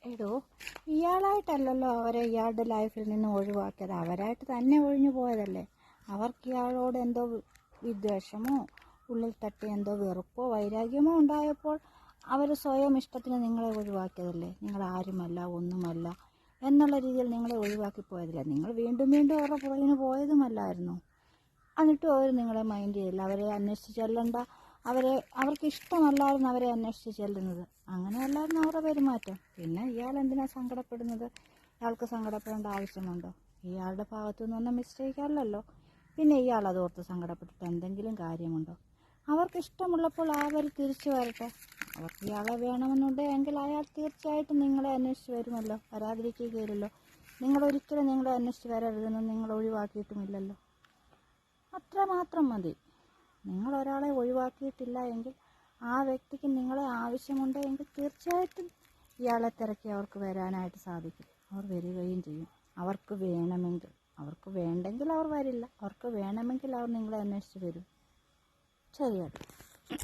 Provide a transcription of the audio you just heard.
എടോ, ഇയാളായിട്ടല്ലല്ലോ അവരെ ഇയാളുടെ ലൈഫിൽ നിന്ന് ഒഴിവാക്കിയത്. അവരായിട്ട് തന്നെ ഒഴിഞ്ഞു പോയതല്ലേ. അവർക്ക് ഇയാളോട് എന്തോ വിദ്വേഷമോ ഉള്ളിൽ തട്ടി എന്തോ വെറുപ്പോ വൈരാഗ്യമോ ഉണ്ടായപ്പോൾ അവർ സ്വയം ഇഷ്ടത്തിന് നിങ്ങളെ ഒഴിവാക്കിയതല്ലേ. നിങ്ങൾ ആരുമല്ല, ഒന്നുമല്ല എന്നുള്ള രീതിയിൽ നിങ്ങളെ ഒഴിവാക്കി പോയതല്ലേ. നിങ്ങൾ വീണ്ടും വീണ്ടും അവരുടെ പുറകിന് പോയതുമല്ലായിരുന്നു. എന്നിട്ടും അവർ നിങ്ങളെ മൈൻഡ് ചെയ്യില്ല. അവരെ അന്വേഷിച്ച് ചെല്ലണ്ട, അവർക്ക് ഇഷ്ടമല്ലായിരുന്നു അവരെ അന്വേഷിച്ച് ചെല്ലുന്നത്. അങ്ങനെയല്ലായിരുന്നു അവരുടെ പെരുമാറ്റം. പിന്നെ ഇയാൾ എന്തിനാ സങ്കടപ്പെടുന്നത്? ഇയാൾക്ക് സങ്കടപ്പെടേണ്ട ആവശ്യമുണ്ടോ? ഇയാളുടെ ഭാഗത്തു നിന്നൊന്നും മിസ്റ്റേക്ക് അല്ലല്ലോ. പിന്നെ ഇയാൾ അതോർത്ത് സങ്കടപ്പെട്ടിട്ട് എന്തെങ്കിലും കാര്യമുണ്ടോ? അവർക്ക് ഇഷ്ടമുള്ളപ്പോൾ അവർ തിരിച്ചു വരട്ടെ. അവർക്ക് ഇയാളെ വേണമെന്നുണ്ടെങ്കിൽ അയാൾ തീർച്ചയായിട്ടും നിങ്ങളെ അന്വേഷിച്ച് വരുമല്ലോ, വരാതിരിക്കുകയില്ലല്ലോ. നിങ്ങളൊരിക്കലും നിങ്ങളെ അന്വേഷിച്ച് വരരുതെന്ന് നിങ്ങൾ ഒഴിവാക്കിയിട്ടുമില്ലല്ലോ. അത്രമാത്രം മതി. നിങ്ങൾ ഒരാളെ ഒഴിവാക്കിയിട്ടില്ല എങ്കിൽ ആ വ്യക്തിക്ക് നിങ്ങളെ ആവശ്യമുണ്ട് എങ്കിൽ തീർച്ചയായിട്ടും ഇയാളെ തിരക്കി അവർക്ക് വരാനായിട്ട് സാധിക്കും. അവർ വരികയും ചെയ്യും. അവർക്ക് വേണമെങ്കിൽ. അവർക്ക് വേണ്ടെങ്കിൽ അവർ വരില്ല. അവർക്ക് വേണമെങ്കിൽ അവർ നിങ്ങളെ അന്വേഷിച്ച് വരും. ശരിയല്ലേ?